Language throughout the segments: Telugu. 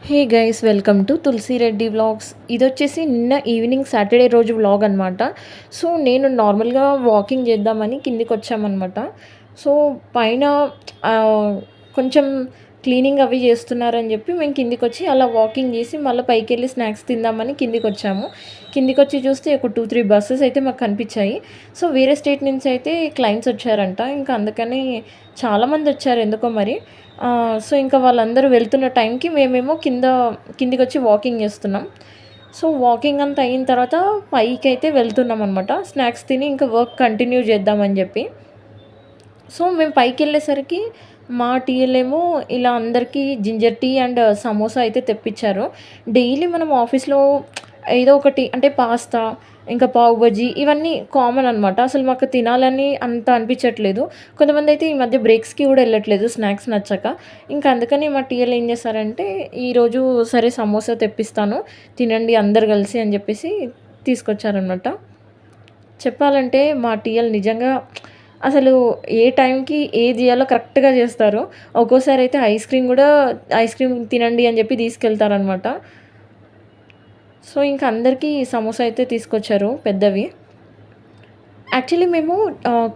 Hey guys, welcome to Tulasi Reddy vlogs. ఇదొచ్చేసి నిన్న ఈవినింగ్ సాటర్డే రోజు వ్లాగ్ అనమాట. సో నేను నార్మల్గా వాకింగ్ చేద్దామని కిందికి వచ్చామన్నమాట. సో పైన కొంచెం క్లీనింగ్ అవి చేస్తున్నారని చెప్పి మేము కిందికి వచ్చి అలా వాకింగ్ చేసి మళ్ళీ పైకి వెళ్ళి స్నాక్స్ తిందామని కిందికి వచ్చాము. కిందికి వచ్చి చూస్తే ఒక 2-3 బస్సెస్ అయితే మాకు కనిపించాయి. సో వేరే స్టేట్ నుంచి అయితే క్లయింట్స్ వచ్చారంట. ఇంకా అందుకని చాలామంది వచ్చారు ఎందుకో మరి. సో ఇంకా వాళ్ళందరూ వెళ్తున్న టైంకి మేమేమో కిందికొచ్చి వాకింగ్ చేస్తున్నాం. సో వాకింగ్ అంతా అయిన తర్వాత పైకైతే వెళ్తున్నాం అనమాట. స్నాక్స్ తిని ఇంకా వర్క్ కంటిన్యూ చేద్దామని చెప్పి. సో మేము పైకెళ్ళేసరికి మా టీఎల్ ఏమో ఇలా అందరికీ జింజర్ టీ అండ్ సమోసా అయితే తెప్పించారు. డైలీ మనం ఆఫీస్‌లో ఏదో ఒకటి అంటే పాస్తా, ఇంకా పావు బజ్జీ ఇవన్నీ కామన్ అనమాట. అసలు మాకు తినాలని అంత అనిపించట్లేదు. కొంతమందయితే ఈ మధ్య బ్రేక్స్‌కి కూడా ఎళ్ళట్లేదు స్నాక్స్ నచ్చక. ఇంకా అందుకని మా టీఎల్ ఏం చేశారంటే, ఈరోజు సరే సమోసా తెప్పిస్తాను తినండి అందరూ కలిసి అని చెప్పేసి తీసుకొచ్చారనమాట. చెప్పాలంటే మా టీఎల్ నిజంగా అసలు ఏ టైంకి ఏది చేయాలో కరెక్ట్‌గా చేస్తారు. ఒక్కోసారి అయితే ఐస్ క్రీమ్ తినండి అని చెప్పి తీసుకెళ్తారనమాట. సో ఇంక అందరికీ సమోసా అయితే తీసుకొచ్చారు పెద్దవి. యాక్చువల్లీ మేము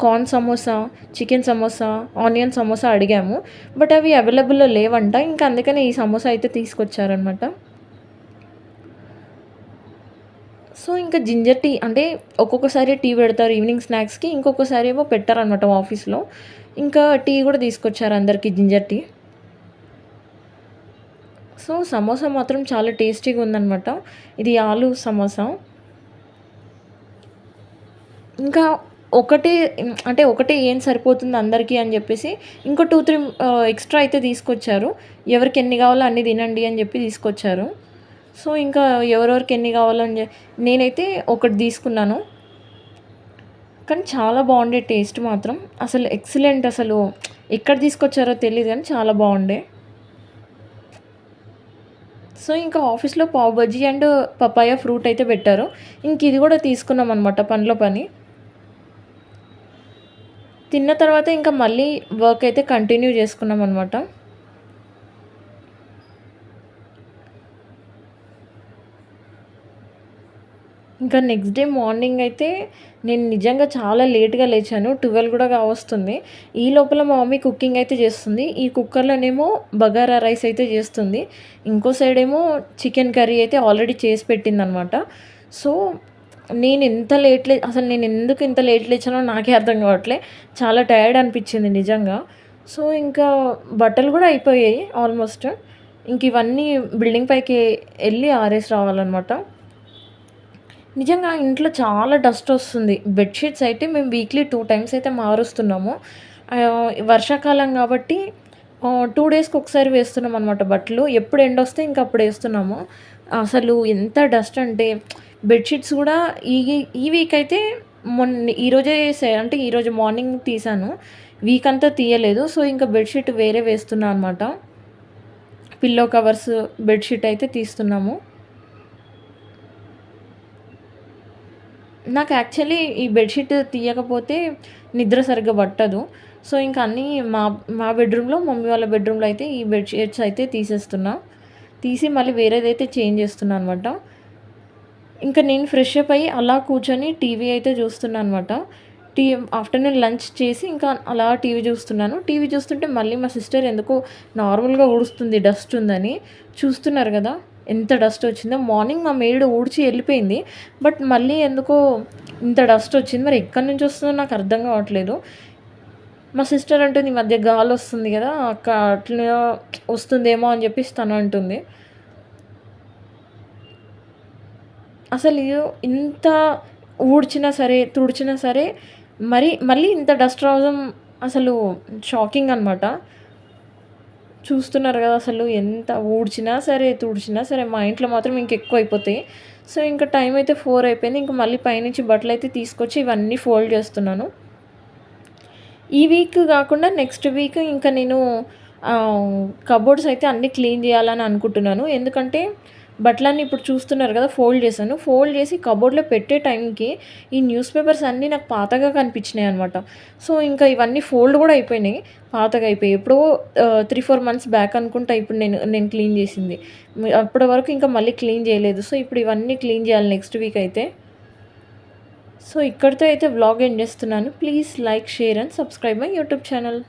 corn samosa, chicken samosa, onion samosa అడిగాము. బట్ అవి అవైలబుల్‌లో లేవంట. ఇంకా అందుకనే ఈ సమోసా అయితే తీసుకొచ్చారనమాట. సో ఇంకా జింజర్ టీ అంటే ఒక్కొక్కసారి టీ పెడతారు ఈవినింగ్ స్నాక్స్‌కి. ఇంకొకసారి ఏమో పెట్టరనమాట ఆఫీస్‌లో. ఇంకా టీ కూడా తీసుకొచ్చారు అందరికి జింజర్ టీ. సో సమోసా మాత్రం చాలా టేస్టీగా ఉందనమాట. ఇది ఆలు సమోసా. ఇంకా ఒకటే అంటే ఒకటే ఏం సరిపోతుంది అందరికీ అని జెప్పేసి ఇంకో 2, 3 ఎక్స్‌ట్రా అయితే తీసుకొచ్చారు. ఎవరికి ఎన్ని కావాలో అన్ని తినండి అని జెప్పి తీసుకొచ్చారు. సో ఇంకా ఎవరెవరికి ఎన్ని కావాలో నేనైతే ఒకటి తీసుకున్నాను. కానీ చాలా బాగుండే టేస్ట్ మాత్రం. అసలు ఎక్సలెంట్ అసలు. ఎక్కడ తీసుకొచ్చారో తెలీదు గానీ చాలా బాగుండే. సో ఇంకా ఆఫీస్‌లో పావు బజ్జీ అండ్ పపాయ ఫ్రూట్ అయితే పెట్టారు. ఇంక ఇది కూడా తీసుకున్నామనమాట పనిలో పని. తిన్న తర్వాత ఇంకా మళ్ళీ వర్క్ అయితే కంటిన్యూ చేసుకున్నామనమాట. ఇంకా నెక్స్ట్ డే మార్నింగ్ అయితే నేను నిజంగా చాలా లేట్‌గా లేచాను. 12 కూడా కావస్తుంది. ఈ లోపల మా మమ్మీ కుకింగ్ అయితే చేస్తుంది. ఈ కుక్కర్‌లోనేమో బగారా రైస్ అయితే చేస్తుంది. ఇంకో సైడేమో చికెన్ కర్రీ అయితే ఆల్రెడీ చేసి పెట్టిందనమాట. సో అసలు నేను ఎందుకు ఇంత లేట్ లేచానో నాకే అర్థం కావట్లే. చాలా టైర్డ్ అనిపించింది నిజంగా. సో ఇంకా బట్టలు కూడా అయిపోయాయి ఆల్మోస్ట్. ఇంక ఇవన్నీ బిల్డింగ్ పైకి ఎళ్లి ఆరేసి రావాలనమాట. నిజంగా ఇంట్లో చాలా డస్ట్ వస్తుంది. బెడ్‌షీట్స్ అయితే మేము వీక్లీ 2 టైమ్స్ అయితే మారుస్తున్నాము. వర్షాకాలం కాబట్టి 2 డేస్‌కి ఒకసారి వేస్తున్నామనమాట బట్టలు. ఎప్పుడు ఎండొస్తే ఇంక అప్పుడు ఏస్తున్నాము. అసలు ఎంత డస్ట్ అంటే బెడ్‌షీట్స్ గూడా ఈ ఈ వీక్ అయితే ఈరోజే అంటే ఈరోజు మార్నింగ్ తీశాను. వీక్ అంతా తీయలేదు. సో, ఇంక బెడ్‌షీట్ వేరే వేస్తున్నా అనమాట. పిల్లో కవర్స్, బెడ్‌షీట్ అయితే తీస్తున్నాము. నాకు యాక్చువల్లీ ఈ బెడ్‌షీట్ తీయకపోతే నిద్ర సరిగ్గా పట్టదు. సో, ఇంక అన్నీ మా మా బెడ్‌రూమ్‌లో, మమ్మీ వాళ్ళ బెడ్‌రూమ్‌లో అయితే ఈ బెడ్‌షీట్స్ అయితే తీసేస్తున్నా. తీసి మళ్ళీ వేరేదైతే చేంజ్ చేస్తున్నా అనమాట. ఇంక నేను ఫ్రెష్ అప్ అయ్యి అలా కూర్చొని టీవీ అయితే చూస్తున్నా అనమాట. ఆఫ్టర్‌నూన్ లంచ్ చేసి ఇంకా అలా టీవీ చూస్తున్నాను. టీవీ చూస్తుంటే మళ్ళీ మా సిస్టర్ ఎందుకో నార్మల్‌గా ఊడుస్తుంది డస్ట్ ఉందని. చూస్తున్నారు గదా! ఎంత డస్ట్ వచ్చిందో. మార్నింగ్ మా మెయిడ్ ఊడ్చి ఎళ్ళిపోయింది. బట్ మళ్ళీ ఎందుకో ఇంత డస్ట్ వచ్చింది. మరి ఎక్కడి నుంచి వస్తుందో నాకు అర్థం కావట్లేదు. మా సిస్టర్ అంటుంది, "ఈ మధ్య గాలొస్తుంది గదా! అట్లా వస్తుందేమో" అని చెప్పేసి తను అంటుంది. అసలు ఇంత ఊడ్చినా సరే, తుడిచినా సరే మళ్ళీ ఇంత డస్ట్ రావడం అసలు షాకింగ్ అనమాట. చూస్తున్నారు గదా! అసలు ఎంత ఊడ్చినా సరే, తుడిచినా సరే మా ఇంట్లో మాత్రం ఇంకెక్కువైపోతాయి. సో, ఇంక టైం అయితే 4 అయిపోయింది. ఇంక మళ్ళీ పైనుంచి బట్టలయితే తీసుకొచ్చి ఇవన్నీ ఫోల్డ్ చేస్తున్నాను. ఈ వీక్ గాకుండా నెక్స్ట్ వీక్ ఇంకా నేను కబోర్డ్స్ అయితే అన్నీ క్లీన్ జేయాలని అనుకుంటున్నాను. ఎందుకంటే బట్టలన్నీ ఇప్పుడు చూస్తున్నారు కదా! ఫోల్డ్ చేశాను. ఫోల్డ్ చేసి కబోర్డ్‌లో పెట్టే టైంకి ఈ న్యూస్ పేపర్స్ అన్నీ నాకు పాతగా కనిపించినాయనమాట. సో, ఇంకా ఇవన్నీ ఫోల్డ్ కూడా అయిపోయినాయి. పాతగా అయిపోయి. ఎప్పుడో 3, 4 మంత్స్ బ్యాక్ అనుకుంటా ఇప్పుడు నేను నేను క్లీన్ చేసింది. అప్పటి వరకు ఇంకా మళ్ళీ క్లీన్ చేయలేదు. సో, ఇప్పుడు ఇవన్నీ క్లీన్ చేయాలి నెక్స్ట్ వీక్ అయితే. సో, ఇక్కడితో అయితే వ్లాగ్ ఎండ్ చేస్తున్నాను. Please like, share and subscribe my YouTube channel.